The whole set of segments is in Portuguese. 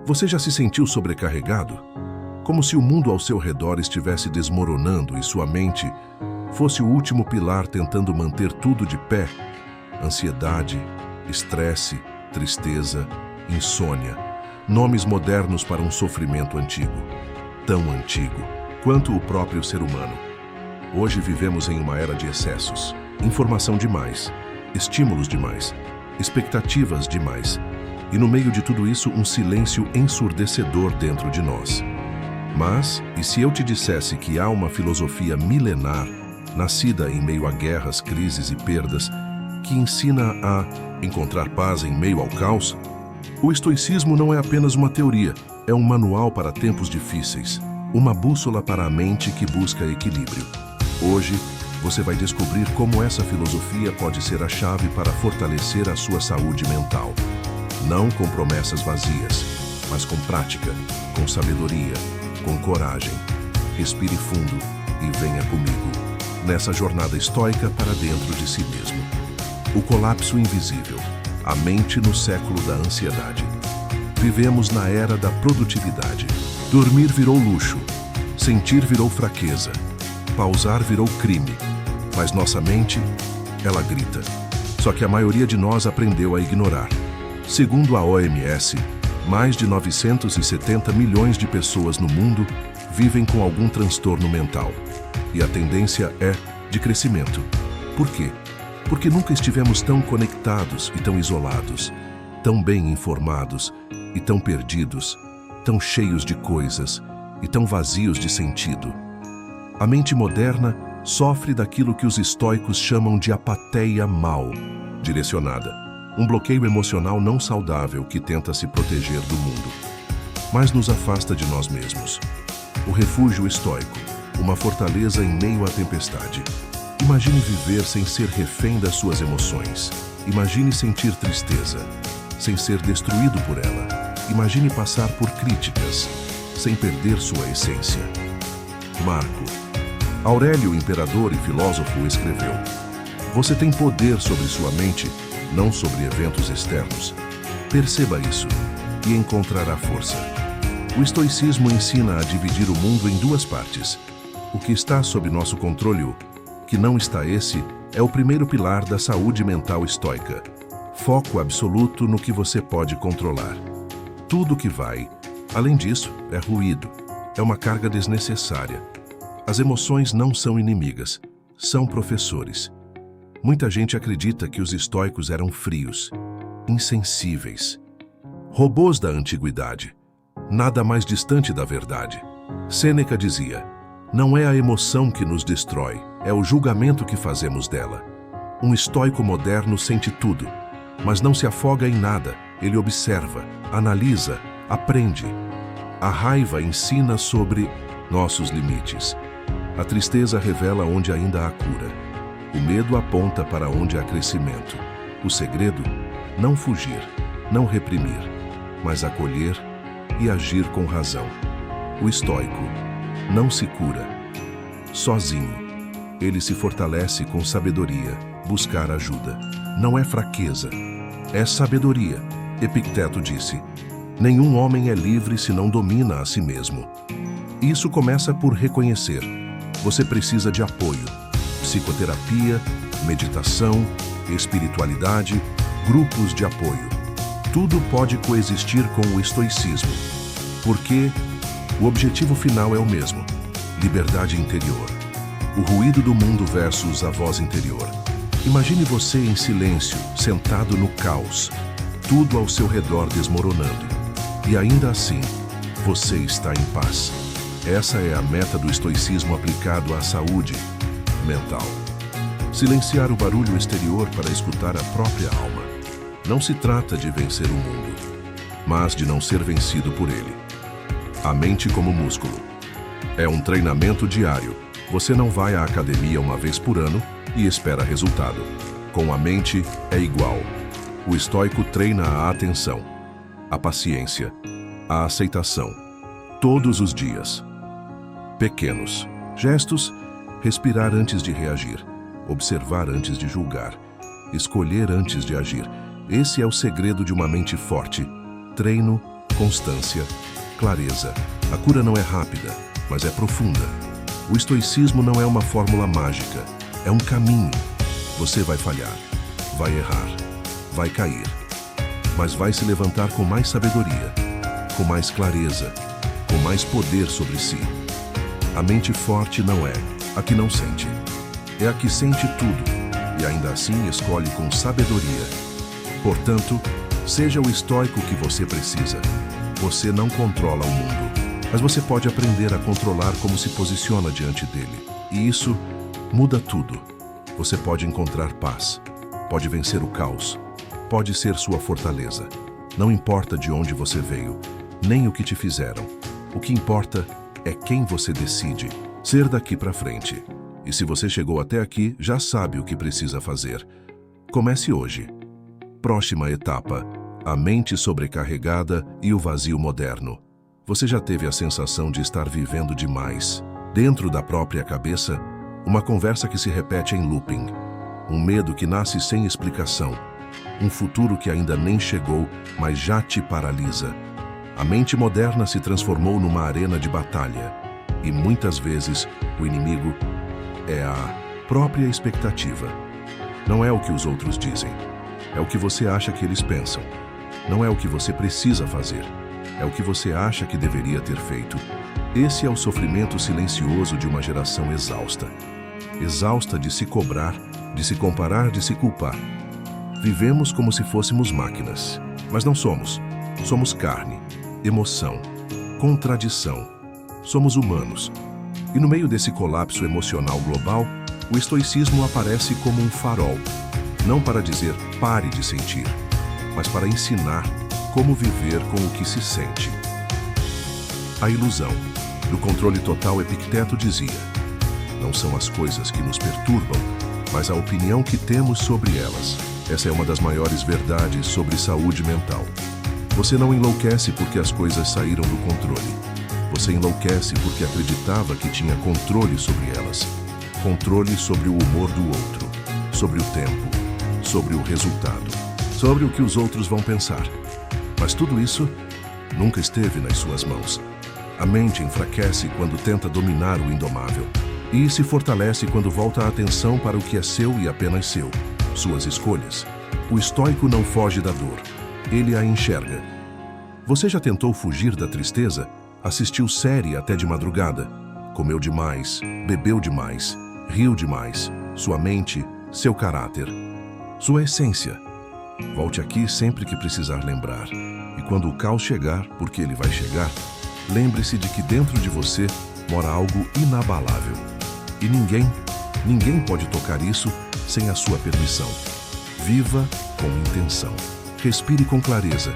Você já se sentiu sobrecarregado? Como se o mundo ao seu redor estivesse desmoronando e sua mente fosse o último pilar tentando manter tudo de pé? Ansiedade, estresse, tristeza, insônia. Nomes modernos para um sofrimento antigo. Tão antigo quanto o próprio ser humano. Hoje vivemos em uma era de excessos. Informação demais, estímulos demais, expectativas demais. E no meio de tudo isso, um silêncio ensurdecedor dentro de nós. Mas, e se eu te dissesse que há uma filosofia milenar, nascida em meio a guerras, crises e perdas, que ensina a encontrar paz em meio ao caos? O estoicismo não é apenas uma teoria, é um manual para tempos difíceis, uma bússola para a mente que busca equilíbrio. Hoje, você vai descobrir como essa filosofia pode ser a chave para fortalecer a sua saúde mental. Não com promessas vazias, mas com prática, com sabedoria, com coragem. Respire fundo e venha comigo nessa jornada estoica para dentro de si mesmo. O colapso invisível, a mente no século da ansiedade. Vivemos na era da produtividade. Dormir virou luxo, sentir virou fraqueza, pausar virou crime. Mas nossa mente, ela grita. Só que a maioria de nós aprendeu a ignorar. Segundo a OMS, mais de 970 milhões de pessoas no mundo vivem com algum transtorno mental. E a tendência é de crescimento. Por quê? Porque nunca estivemos tão conectados e tão isolados, tão bem informados e tão perdidos, tão cheios de coisas e tão vazios de sentido. A mente moderna sofre daquilo que os estoicos chamam de apatia mal direcionada. Um bloqueio emocional não saudável que tenta se proteger do mundo, mas nos afasta de nós mesmos. O refúgio estoico, uma fortaleza em meio à tempestade. Imagine viver sem ser refém das suas emoções. Imagine sentir tristeza, sem ser destruído por ela. Imagine passar por críticas, sem perder sua essência. Marco Aurélio, imperador e filósofo, escreveu: "Você tem poder sobre sua mente, não sobre eventos externos. Perceba isso e encontrará força." O estoicismo ensina a dividir o mundo em duas partes. O que está sob nosso controle, o que não está, esse é o primeiro pilar da saúde mental estoica. Foco absoluto no que você pode controlar. Tudo que vai, além disso, é ruído, é uma carga desnecessária. As emoções não são inimigas, são professores. Muita gente acredita que os estoicos eram frios, insensíveis, robôs da antiguidade. Nada mais distante da verdade. Sêneca dizia: "Não é a emoção que nos destrói, é o julgamento que fazemos dela." Um estoico moderno sente tudo, mas não se afoga em nada. Ele observa, analisa, aprende. A raiva ensina sobre nossos limites. A tristeza revela onde ainda há cura. O medo aponta para onde há crescimento. O segredo, não fugir, não reprimir, mas acolher e agir com razão. O estoico não se cura sozinho. Ele se fortalece com sabedoria. Buscar ajuda não é fraqueza, é sabedoria. Epicteto disse: "Nenhum homem é livre se não domina a si mesmo." Isso começa por reconhecer. Você precisa de apoio. Psicoterapia, meditação, espiritualidade, grupos de apoio. Tudo pode coexistir com o estoicismo, porque o objetivo final é o mesmo: liberdade interior. O ruído do mundo versus a voz interior. Imagine você em silêncio, sentado no caos, tudo ao seu redor desmoronando. E ainda assim, você está em paz. Essa é a meta do estoicismo aplicado à saúde mental. Silenciar o barulho exterior para escutar a própria alma. Não se trata de vencer o mundo, mas de não ser vencido por ele. A mente como músculo. É um treinamento diário. Você não vai à academia uma vez por ano e espera resultado. Com a mente é igual. O estoico treina a atenção, a paciência, a aceitação. Todos os dias. Pequenos gestos: respirar antes de reagir, observar antes de julgar, escolher antes de agir. Esse é o segredo de uma mente forte. Treino constância, clareza. A cura não é rápida, mas é profunda. O estoicismo não é uma fórmula mágica, é um caminho. Você vai falhar, vai errar, vai cair, mas vai se levantar com mais sabedoria, com mais clareza, com mais poder sobre si. A mente forte não é a que não sente, é a que sente tudo e ainda assim escolhe com sabedoria. Portanto, seja o estoico que você precisa. Você não controla o mundo, mas você pode aprender a controlar como se posiciona diante dele. E isso muda tudo. Você pode encontrar paz, pode vencer o caos, pode ser sua fortaleza. Não importa de onde você veio, nem o que te fizeram. O que importa é quem você decide ser daqui para frente. E se você chegou até aqui, já sabe o que precisa fazer. Comece hoje. Próxima etapa: a mente sobrecarregada e o vazio moderno. Você já teve a sensação de estar vivendo demais? Dentro da própria cabeça, uma conversa que se repete em looping. Um medo que nasce sem explicação. Um futuro que ainda nem chegou, mas já te paralisa. A mente moderna se transformou numa arena de batalha. E muitas vezes, o inimigo é a própria expectativa. Não é o que os outros dizem. É o que você acha que eles pensam. Não é o que você precisa fazer. É o que você acha que deveria ter feito. Esse é o sofrimento silencioso de uma geração exausta. Exausta de se cobrar, de se comparar, de se culpar. Vivemos como se fôssemos máquinas, mas não somos. Somos carne, emoção, contradição. Somos humanos. E no meio desse colapso emocional global, o estoicismo aparece como um farol. Não para dizer pare de sentir, mas para ensinar como viver com o que se sente. A ilusão do controle total. Epicteto dizia: não são as coisas que nos perturbam, mas a opinião que temos sobre elas. Essa é uma das maiores verdades sobre saúde mental. Você não enlouquece porque as coisas saíram do controle. Você enlouquece porque acreditava que tinha controle sobre elas. Controle sobre o humor do outro, sobre o tempo, sobre o resultado, sobre o que os outros vão pensar. Mas tudo isso nunca esteve nas suas mãos. A mente enfraquece quando tenta dominar o indomável e se fortalece quando volta a atenção para o que é seu e apenas seu, suas escolhas. O estoico não foge da dor, ele a enxerga. Você já tentou fugir da tristeza? Assistiu série até de madrugada? Comeu demais, bebeu demais, riu demais. Sua mente, seu caráter, sua essência. Volte aqui sempre que precisar lembrar. E quando o caos chegar, porque ele vai chegar, lembre-se de que dentro de você mora algo inabalável. E ninguém pode tocar isso sem a sua permissão. Viva com intenção. Respire com clareza.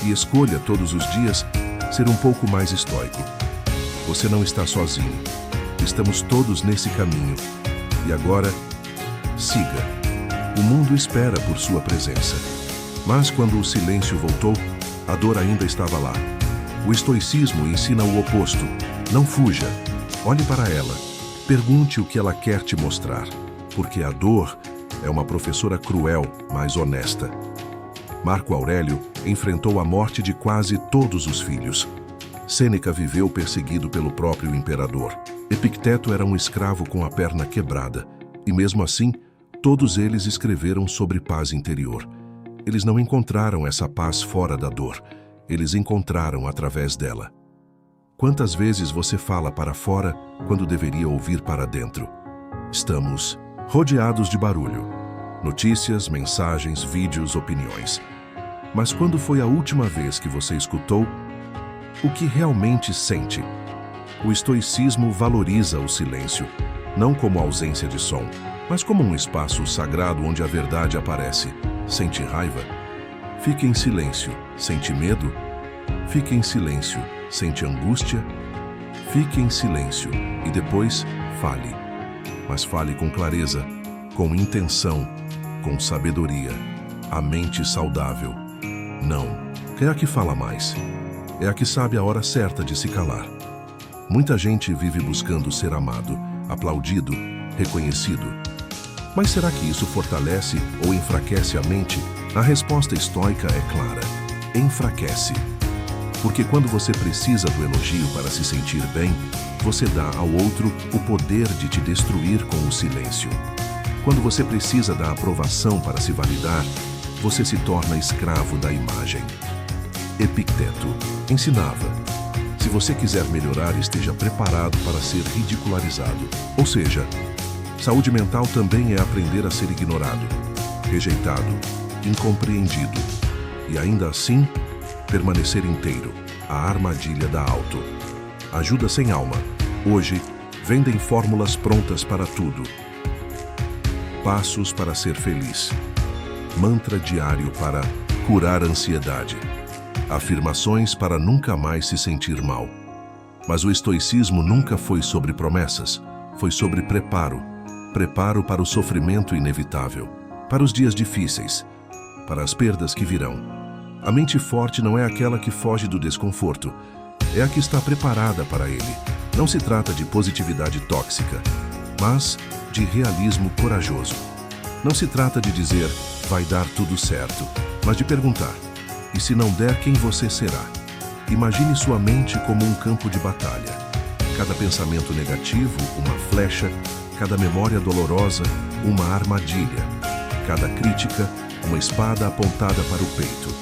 E escolha todos os dias ser um pouco mais estoico. Você não está sozinho. Estamos todos nesse caminho. E agora, siga. O mundo espera por sua presença. Mas quando o silêncio voltou, a dor ainda estava lá. O estoicismo ensina o oposto. Não fuja. Olhe para ela. Pergunte o que ela quer te mostrar. Porque a dor é uma professora cruel, mas honesta. Marco Aurélio enfrentou a morte de quase todos os filhos. Sêneca viveu perseguido pelo próprio imperador. Epicteto era um escravo com a perna quebrada. E mesmo assim, todos eles escreveram sobre paz interior. Eles não encontraram essa paz fora da dor. Eles encontraram através dela. Quantas vezes você fala para fora quando deveria ouvir para dentro? Estamos rodeados de barulho. Notícias, mensagens, vídeos, opiniões. Mas quando foi a última vez que você escutou o que realmente sente? O estoicismo valoriza o silêncio, não como ausência de som, mas como um espaço sagrado onde a verdade aparece. Sente raiva? Fique em silêncio. Sente medo? Fique em silêncio. Sente angústia? Fique em silêncio e depois fale. Mas fale com clareza, com intenção, com sabedoria. A mente saudável. Não é a que fala mais. É a que sabe a hora certa de se calar. Muita gente vive buscando ser amado, aplaudido, reconhecido. Mas será que isso fortalece ou enfraquece a mente? A resposta estoica é clara: enfraquece. Porque quando você precisa do elogio para se sentir bem, você dá ao outro o poder de te destruir com o silêncio. Quando você precisa da aprovação para se validar, você se torna escravo da imagem. Epicteto ensinava: se você quiser melhorar, esteja preparado para ser ridicularizado. Ou seja, saúde mental também é aprender a ser ignorado, rejeitado, incompreendido e ainda assim permanecer inteiro. A armadilha da auto. Ajuda sem alma. Hoje, vendem fórmulas prontas para tudo. Passos para ser feliz. Mantra diário para curar a ansiedade. Afirmações para nunca mais se sentir mal. Mas o estoicismo nunca foi sobre promessas, foi sobre preparo. Preparo para o sofrimento inevitável, para os dias difíceis, para as perdas que virão. A mente forte não é aquela que foge do desconforto, é a que está preparada para ele. Não se trata de positividade tóxica, mas de realismo corajoso. Não se trata de dizer, vai dar tudo certo, mas de perguntar, e se não der, quem você será? Imagine sua mente como um campo de batalha. Cada pensamento negativo, uma flecha, cada memória dolorosa, uma armadilha. Cada crítica, uma espada apontada para o peito.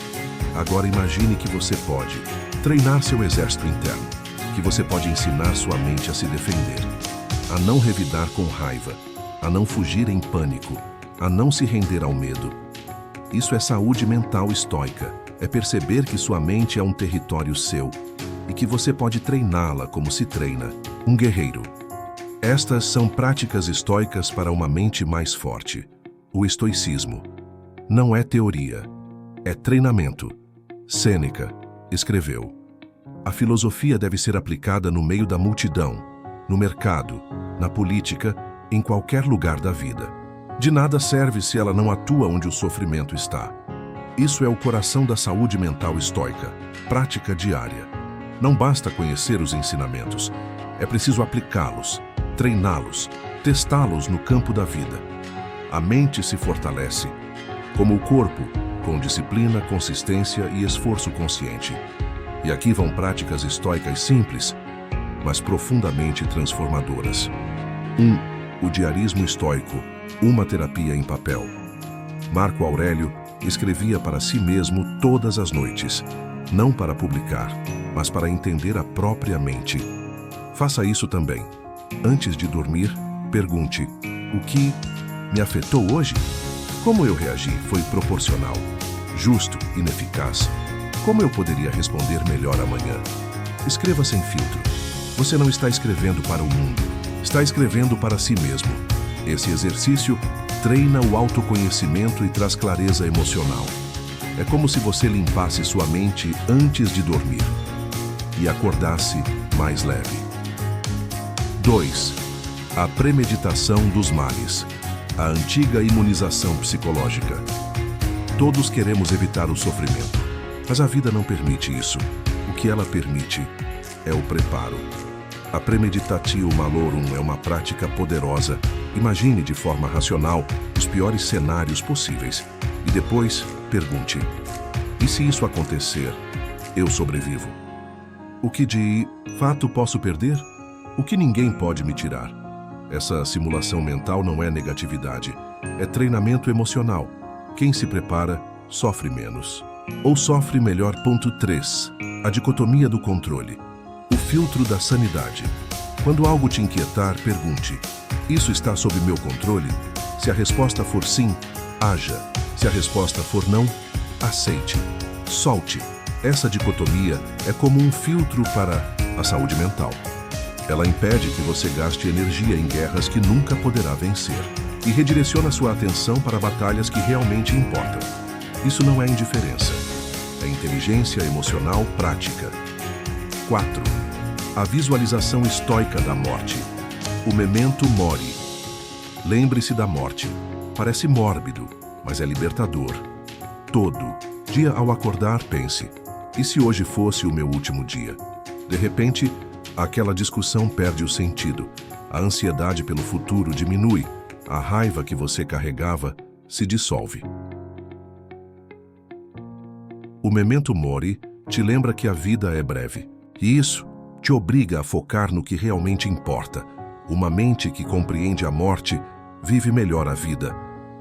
Agora imagine que você pode treinar seu exército interno, que você pode ensinar sua mente a se defender, a não revidar com raiva, a não fugir em pânico, a não se render ao medo. Isso é saúde mental estoica. É perceber que sua mente é um território seu e que você pode treiná-la como se treina um guerreiro. Estas são práticas estoicas para uma mente mais forte. O estoicismo não é teoria, é treinamento. Sêneca escreveu: a filosofia deve ser aplicada no meio da multidão, no mercado, na política, em qualquer lugar da vida. De nada serve se ela não atua onde o sofrimento está. Isso é o coração da saúde mental estoica, prática diária. Não basta conhecer os ensinamentos, é preciso aplicá-los, treiná-los, testá-los no campo da vida. A mente se fortalece, como o corpo, com disciplina, consistência e esforço consciente. E aqui vão práticas estoicas simples, mas profundamente transformadoras. 1. O diarismo estoico, uma terapia em papel. Marco Aurélio escrevia para si mesmo todas as noites, não para publicar, mas para entender a própria mente. Faça isso também. Antes de dormir, pergunte: o que me afetou hoje? Como eu reagi foi proporcional, justo, ineficaz? Como eu poderia responder melhor amanhã? Escreva sem filtro. Você não está escrevendo para o mundo, está escrevendo para si mesmo. Esse exercício treina o autoconhecimento e traz clareza emocional. É como se você limpasse sua mente antes de dormir e acordasse mais leve. 2. A premeditação dos males. A antiga imunização psicológica. Todos queremos evitar o sofrimento, mas a vida não permite isso. O que ela permite é o preparo. A premeditatio malorum é uma prática poderosa. Imagine de forma racional os piores cenários possíveis e depois pergunte: e se isso acontecer, eu sobrevivo? O que de fato posso perder? O que ninguém pode me tirar? Essa simulação mental não é negatividade, é treinamento emocional. Quem se prepara, sofre menos. Ou sofre melhor. 3. A dicotomia do controle. O filtro da sanidade. Quando algo te inquietar, pergunte: isso está sob meu controle? Se a resposta for sim, haja. Se a resposta for não, aceite. Solte. Essa dicotomia é como um filtro para a saúde mental. Ela impede que você gaste energia em guerras que nunca poderá vencer e redireciona sua atenção para batalhas que realmente importam. Isso não é indiferença, é inteligência emocional prática. 4. A visualização estoica da morte. O memento mori. Lembre-se da morte. Parece mórbido, mas é libertador. Todo dia ao acordar, pense: e se hoje fosse o meu último dia? De repente, aquela discussão perde o sentido. A ansiedade pelo futuro diminui. A raiva que você carregava se dissolve. O memento mori te lembra que a vida é breve. E isso te obriga a focar no que realmente importa. Uma mente que compreende a morte vive melhor a vida.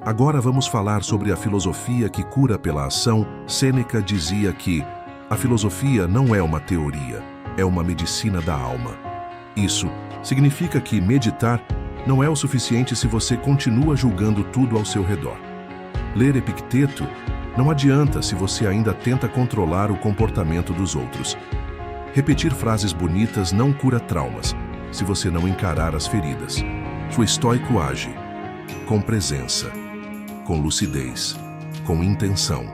Agora vamos falar sobre a filosofia que cura pela ação. Sêneca dizia que a filosofia não é uma teoria, é uma medicina da alma. Isso significa que meditar não é o suficiente se você continua julgando tudo ao seu redor. Ler Epicteto não adianta se você ainda tenta controlar o comportamento dos outros. Repetir frases bonitas não cura traumas, se você não encarar as feridas. O estoico age com presença, com lucidez, com intenção.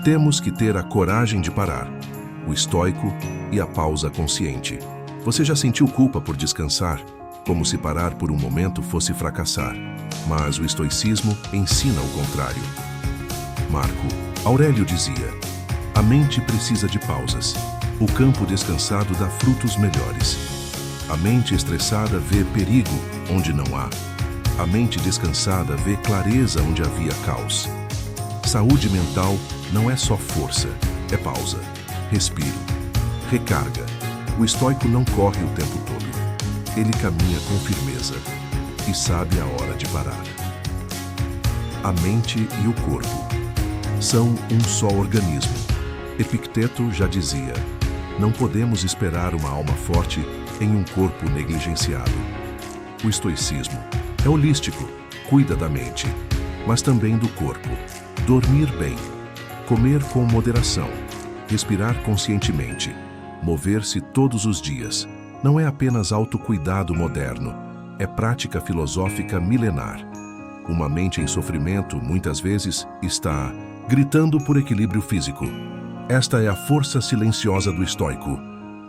Temos que ter a coragem de parar, o estoico e a pausa consciente. Você já sentiu culpa por descansar? Como se parar por um momento fosse fracassar. Mas o estoicismo ensina o contrário. Marco Aurélio dizia: a mente precisa de pausas. O campo descansado dá frutos melhores. A mente estressada vê perigo onde não há. A mente descansada vê clareza onde havia caos. Saúde mental não é só força, é pausa, respiro, recarga. O estoico não corre o tempo todo. Ele caminha com firmeza e sabe a hora de parar. A mente e o corpo são um só organismo. Epicteto já dizia: não podemos esperar uma alma forte em um corpo negligenciado. O estoicismo é holístico, cuida da mente, mas também do corpo. Dormir bem, comer com moderação, respirar conscientemente, mover-se todos os dias. Não é apenas autocuidado moderno, é prática filosófica milenar. Uma mente em sofrimento, muitas vezes, está gritando por equilíbrio físico. Esta é a força silenciosa do estoico.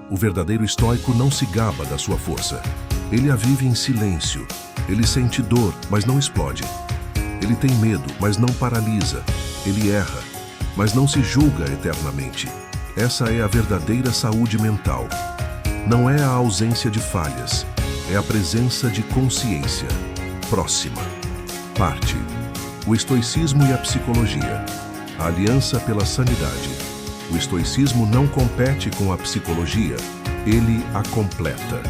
O verdadeiro estoico não se gaba da sua força. Ele a vive em silêncio. Ele sente dor, mas não explode. Ele tem medo, mas não paralisa. Ele erra, mas não se julga eternamente. Essa é a verdadeira saúde mental. Não é a ausência de falhas, é a presença de consciência. Próxima. Parte. O estoicismo e a psicologia. A aliança pela sanidade. O estoicismo não compete com a psicologia, ele a completa.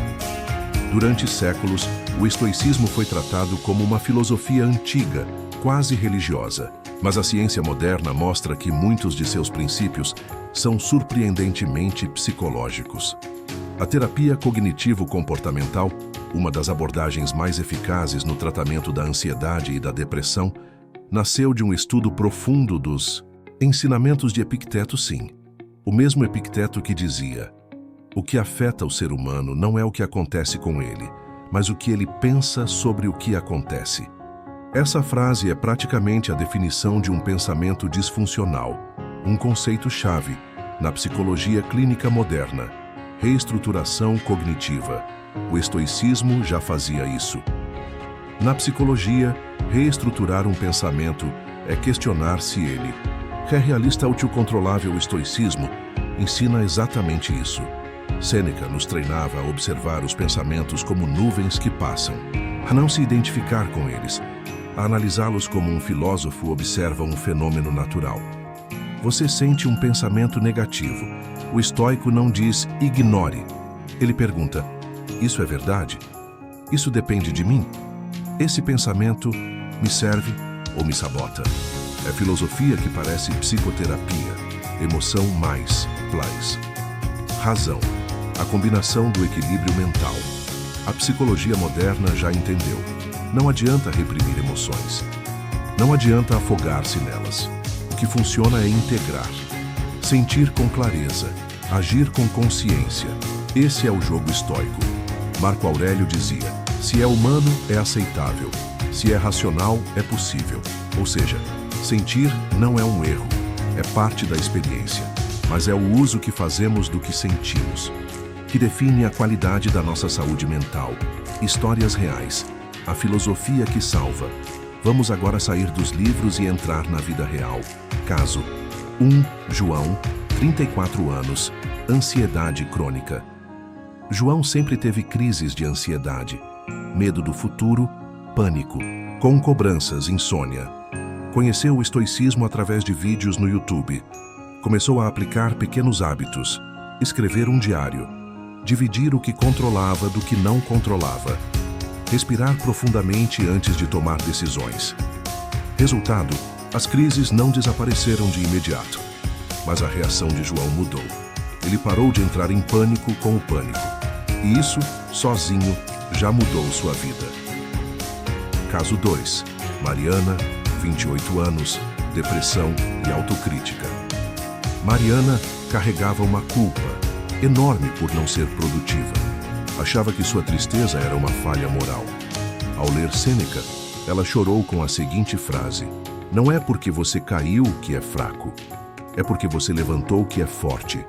Durante séculos, o estoicismo foi tratado como uma filosofia antiga, quase religiosa. Mas a ciência moderna mostra que muitos de seus princípios são surpreendentemente psicológicos. A terapia cognitivo-comportamental, uma das abordagens mais eficazes no tratamento da ansiedade e da depressão, nasceu de um estudo profundo dos ensinamentos de Epicteto, sim. O mesmo Epicteto que dizia: o que afeta o ser humano não é o que acontece com ele, mas o que ele pensa sobre o que acontece. Essa frase é praticamente a definição de um pensamento disfuncional, um conceito-chave na psicologia clínica moderna. Reestruturação cognitiva. O estoicismo já fazia isso. Na psicologia, reestruturar um pensamento é questionar se ele é realista ou controlável. O estoicismo ensina exatamente isso. Sêneca nos treinava a observar os pensamentos como nuvens que passam, a não se identificar com eles, a analisá-los como um filósofo observa um fenômeno natural. Você sente um pensamento negativo. O estoico não diz ignore. Ele pergunta: isso é verdade? Isso depende de mim? Esse pensamento me serve ou me sabota? É filosofia que parece psicoterapia. Emoção mais plus razão. A combinação do equilíbrio mental. A psicologia moderna já entendeu. Não adianta reprimir emoções. Não adianta afogar-se nelas. O que funciona é integrar. Sentir com clareza. Agir com consciência. Esse é o jogo estoico. Marco Aurélio dizia: se é humano, é aceitável. Se é racional, é possível. Ou seja, sentir não é um erro. É parte da experiência. Mas é o uso que fazemos do que sentimos que define a qualidade da nossa saúde mental. Histórias reais. A filosofia que salva. Vamos agora sair dos livros e entrar na vida real. Caso 1. João, 34 anos, ansiedade crônica. João sempre teve crises de ansiedade, medo do futuro, pânico, com cobranças, insônia. Conheceu o estoicismo através de vídeos no YouTube. Começou a aplicar pequenos hábitos, escrever um diário, dividir o que controlava do que não controlava, respirar profundamente antes de tomar decisões. Resultado, as crises não desapareceram de imediato, mas a reação de João mudou. Ele parou de entrar em pânico com o pânico, e isso, sozinho, já mudou sua vida. Caso 2. Mariana, 28 anos, depressão e autocrítica. Mariana carregava uma culpa enorme por não ser produtiva. Achava que sua tristeza era uma falha moral. Ao ler Sêneca, ela chorou com a seguinte frase: "Não é porque você caiu que é fraco, é porque você levantou que é forte."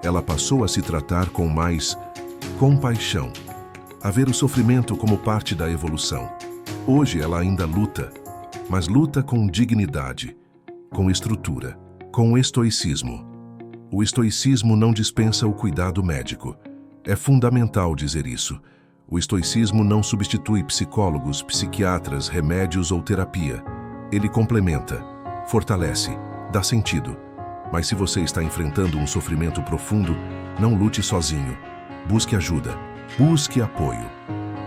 Ela passou a se tratar com mais compaixão, a ver o sofrimento como parte da evolução. Hoje ela ainda luta, mas luta com dignidade, com estrutura, com estoicismo. O estoicismo não dispensa o cuidado médico. É fundamental dizer isso. O estoicismo não substitui psicólogos, psiquiatras, remédios ou terapia. Ele complementa, fortalece, dá sentido. Mas se você está enfrentando um sofrimento profundo, não lute sozinho. Busque ajuda, busque apoio.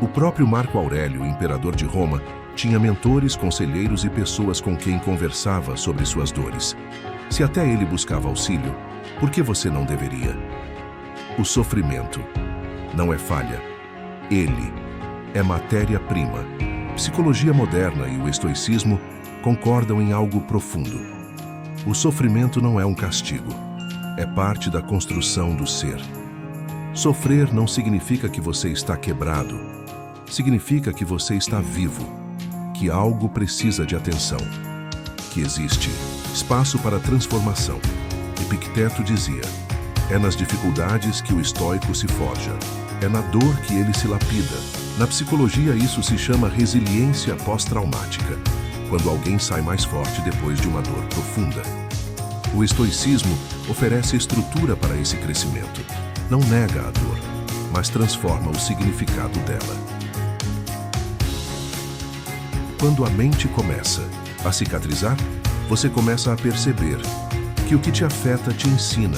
O próprio Marco Aurélio, imperador de Roma, tinha mentores, conselheiros e pessoas com quem conversava sobre suas dores. Se até ele buscava auxílio, por que você não deveria? O sofrimento não é falha. Ele é matéria-prima. Psicologia moderna e o estoicismo concordam em algo profundo. O sofrimento não é um castigo. É parte da construção do ser. Sofrer não significa que você está quebrado. Significa que você está vivo, que algo precisa de atenção, que existe espaço para transformação. Epicteto dizia: "É nas dificuldades que o estoico se forja, é na dor que ele se lapida." Na psicologia, isso se chama resiliência pós-traumática, quando alguém sai mais forte depois de uma dor profunda. O estoicismo oferece estrutura para esse crescimento. Não nega a dor, mas transforma o significado dela. Quando a mente começa a cicatrizar, você começa a perceber que o que te afeta te ensina,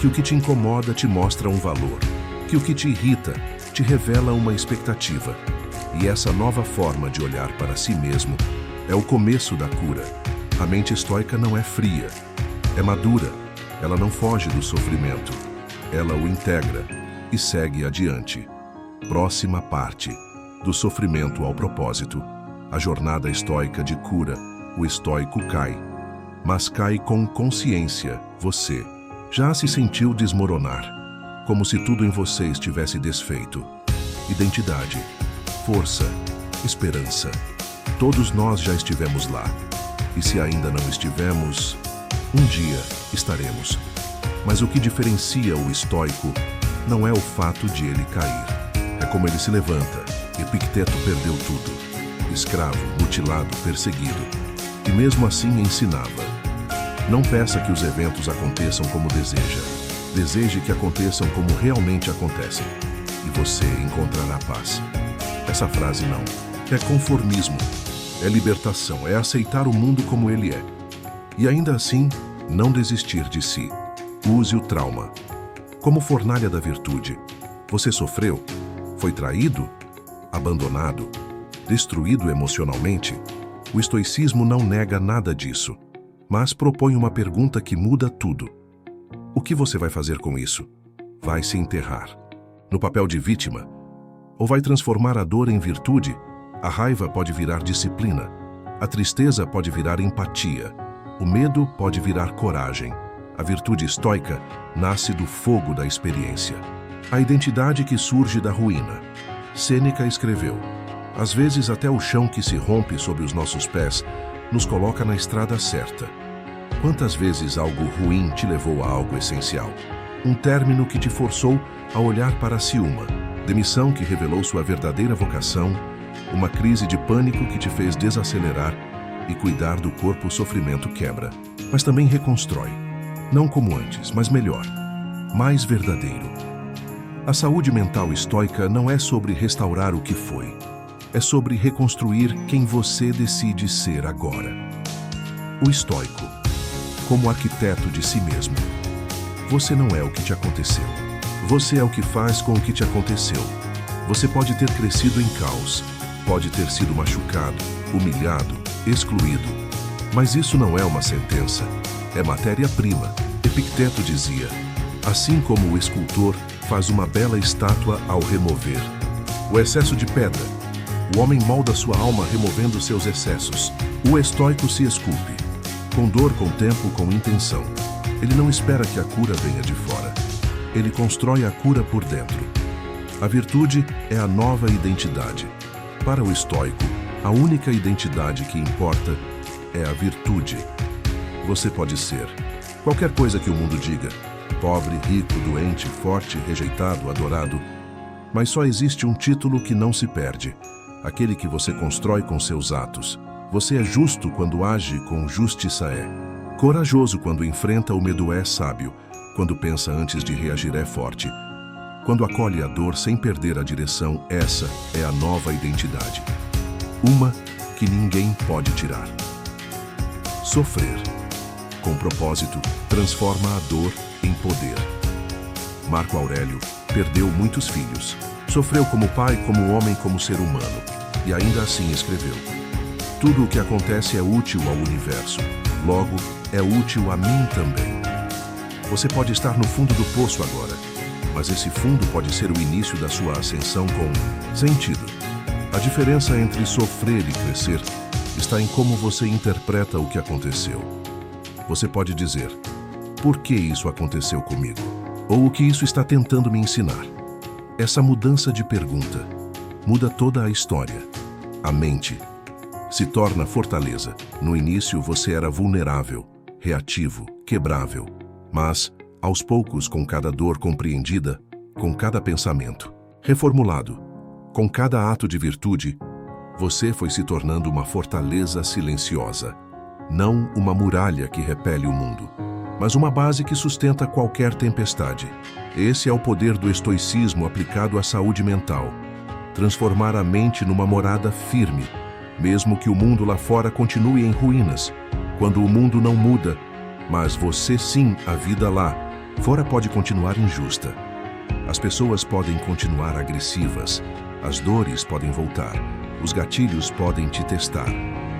que o que te incomoda te mostra um valor, que o que te irrita te revela uma expectativa. E essa nova forma de olhar para si mesmo é o começo da cura. A mente estoica não é fria, é madura. Ela não foge do sofrimento, ela o integra e segue adiante. Próxima parte: do sofrimento ao propósito. A jornada estoica de cura. O estoico cai, mas cai com consciência. Você já se sentiu desmoronar, como se tudo em você estivesse desfeito. Identidade, força, esperança. Todos nós já estivemos lá. E se ainda não estivemos, um dia estaremos. Mas o que diferencia o estoico não é o fato de ele cair. É como ele se levanta. Epicteto perdeu tudo. Escravo, mutilado, perseguido. E mesmo assim ensinava: "Não peça que os eventos aconteçam como deseja. Deseje que aconteçam como realmente acontecem. E você encontrará paz." Essa frase não é conformismo. É libertação, é aceitar o mundo como ele é. E ainda assim, não desistir de si. Use o trauma como fornalha da virtude. Você sofreu? Foi traído? Abandonado? Destruído emocionalmente? O estoicismo não nega nada disso, mas propõe uma pergunta que muda tudo. O que você vai fazer com isso? Vai se enterrar no papel de vítima? Ou vai transformar a dor em virtude? A raiva pode virar disciplina. A tristeza pode virar empatia. O medo pode virar coragem. A virtude estoica nasce do fogo da experiência. A identidade que surge da ruína. Sêneca escreveu: "Às vezes até o chão que se rompe sob os nossos pés nos coloca na estrada certa." Quantas vezes algo ruim te levou a algo essencial? Um término que te forçou a olhar para si, uma demissão que revelou sua verdadeira vocação, uma crise de pânico que te fez desacelerar e cuidar do corpo. O sofrimento quebra, mas também reconstrói. Não como antes, mas melhor, mais verdadeiro. A saúde mental estoica não é sobre restaurar o que foi. É sobre reconstruir quem você decide ser agora. O estoico como arquiteto de si mesmo. Você não é o que te aconteceu. Você é o que faz com o que te aconteceu. Você pode ter crescido em caos, pode ter sido machucado, humilhado, excluído. Mas isso não é uma sentença, é matéria-prima. Epicteto dizia: assim como o escultor faz uma bela estátua ao remover o excesso de pedra, o homem molda sua alma removendo seus excessos. O estoico se esculpe, com dor, com tempo, com intenção. Ele não espera que a cura venha de fora. Ele constrói a cura por dentro. A virtude é a nova identidade. Para o estoico, a única identidade que importa é a virtude. Você pode ser qualquer coisa que o mundo diga: pobre, rico, doente, forte, rejeitado, adorado. Mas só existe um título que não se perde, aquele que você constrói com seus atos. Você é justo quando age com justiça, é corajoso quando enfrenta o medo, é sábio quando pensa antes de reagir, é forte quando acolhe a dor sem perder a direção. Essa é a nova identidade, uma que ninguém pode tirar. Sofrer com propósito transforma a dor em poder. Marco Aurélio perdeu muitos filhos. Sofreu como pai, como homem, como ser humano. E ainda assim escreveu: tudo o que acontece é útil ao universo. Logo, é útil a mim também. Você pode estar no fundo do poço agora, mas esse fundo pode ser o início da sua ascensão com sentido. A diferença entre sofrer e crescer está em como você interpreta o que aconteceu. Você pode dizer: por que isso aconteceu comigo? Ou o que isso está tentando me ensinar? Essa mudança de pergunta muda toda a história. A mente se torna fortaleza. No início você era vulnerável, reativo, quebrável. Mas, aos poucos, com cada dor compreendida, com cada pensamento reformulado, com cada ato de virtude, você foi se tornando uma fortaleza silenciosa. Não uma muralha que repele o mundo, mas uma base que sustenta qualquer tempestade. Esse é o poder do estoicismo aplicado à saúde mental. Transformar a mente numa morada firme, mesmo que o mundo lá fora continue em ruínas. Quando o mundo não muda, mas você sim, a vida lá fora pode continuar injusta. As pessoas podem continuar agressivas, as dores podem voltar, os gatilhos podem te testar,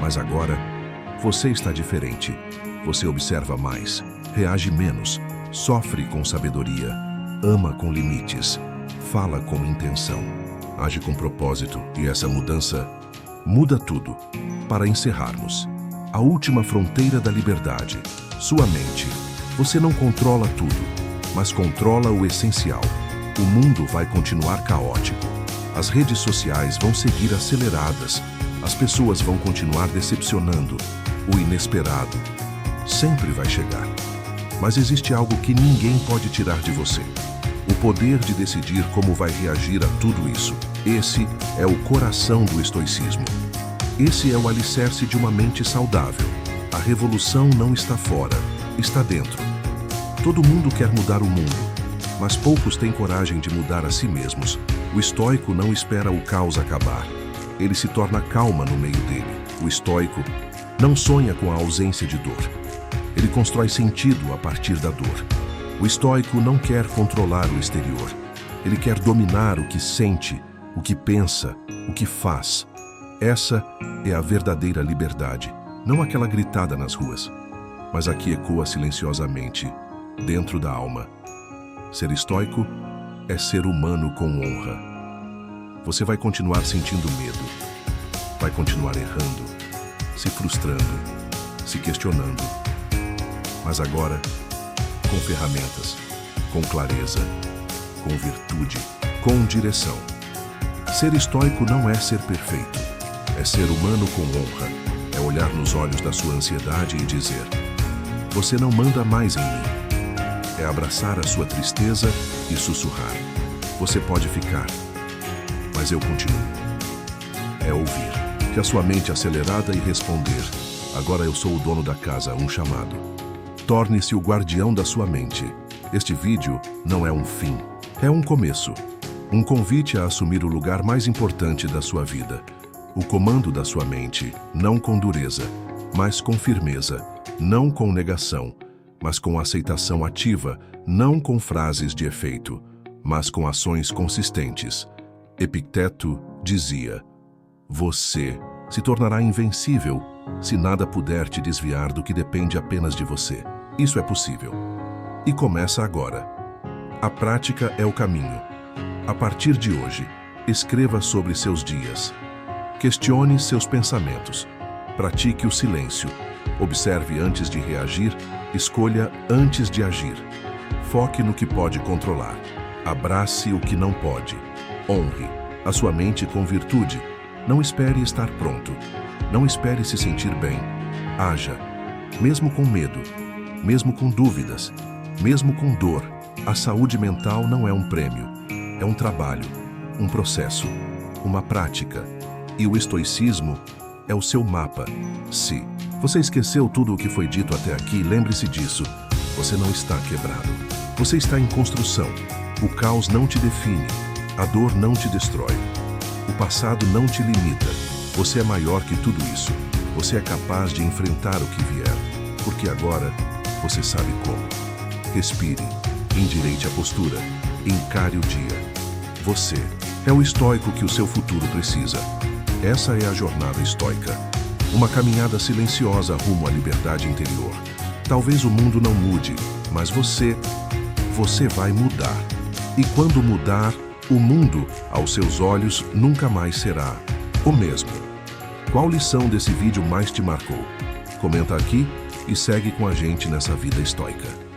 mas agora você está diferente. Você observa mais, reage menos, sofre com sabedoria, ama com limites, fala com intenção, age com propósito, e essa mudança muda tudo. Para encerrarmos, a última fronteira da liberdade, sua mente. Você não controla tudo, mas controla o essencial. O mundo vai continuar caótico. As redes sociais vão seguir aceleradas. As pessoas vão continuar decepcionando. O inesperado sempre vai chegar. Mas existe algo que ninguém pode tirar de você: o poder de decidir como vai reagir a tudo isso. Esse é o coração do estoicismo. Esse é o alicerce de uma mente saudável. A revolução não está fora, está dentro. Todo mundo quer mudar o mundo, mas poucos têm coragem de mudar a si mesmos. O estoico não espera o caos acabar. Ele se torna calma no meio dele. O estoico não sonha com a ausência de dor. Ele constrói sentido a partir da dor. O estoico não quer controlar o exterior. Ele quer dominar o que sente, o que pensa, o que faz. Essa é a verdadeira liberdade, não aquela gritada nas ruas, mas a que ecoa silenciosamente dentro da alma. Ser estoico é ser humano com honra. Você vai continuar sentindo medo, vai continuar errando, se frustrando, se questionando, mas agora com ferramentas, com clareza, com virtude, com direção. Ser estoico não é ser perfeito, é ser humano com honra, é olhar nos olhos da sua ansiedade e dizer: você não manda mais em mim. É abraçar a sua tristeza e sussurrar: você pode ficar, mas eu continuo. É ouvir, que a sua mente acelerada e responder: agora eu sou o dono da casa, um chamado. Torne-se o guardião da sua mente. Este vídeo não é um fim, é um começo. Um convite a assumir o lugar mais importante da sua vida. O comando da sua mente, não com dureza, mas com firmeza, não com negação, mas com aceitação ativa, não com frases de efeito, mas com ações consistentes. Epicteto dizia: você se tornará invencível se nada puder te desviar do que depende apenas de você. Isso é possível. E começa agora. A prática é o caminho. A partir de hoje, escreva sobre seus dias. Questione seus pensamentos. Pratique o silêncio. Observe antes de reagir. Escolha antes de agir. Foque no que pode controlar. Abrace o que não pode. Honre a sua mente com virtude. Não espere estar pronto. Não espere se sentir bem. Haja, mesmo com medo, mesmo com dúvidas, mesmo com dor. A saúde mental não é um prêmio. É um trabalho, um processo, uma prática. E o estoicismo é o seu mapa. Se você esqueceu tudo o que foi dito até aqui, lembre-se disso. Você não está quebrado. Você está em construção. O caos não te define. A dor não te destrói. O passado não te limita. Você é maior que tudo isso. Você é capaz de enfrentar o que vier. Porque agora você sabe como. Respire. Endireite a postura. Encare o dia. Você é o estoico que o seu futuro precisa. Essa é a jornada estoica. Uma caminhada silenciosa rumo à liberdade interior. Talvez o mundo não mude, mas você vai mudar. E quando mudar, o mundo, aos seus olhos, nunca mais será o mesmo. Qual lição desse vídeo mais te marcou? Comenta aqui e segue com a gente nessa vida estoica.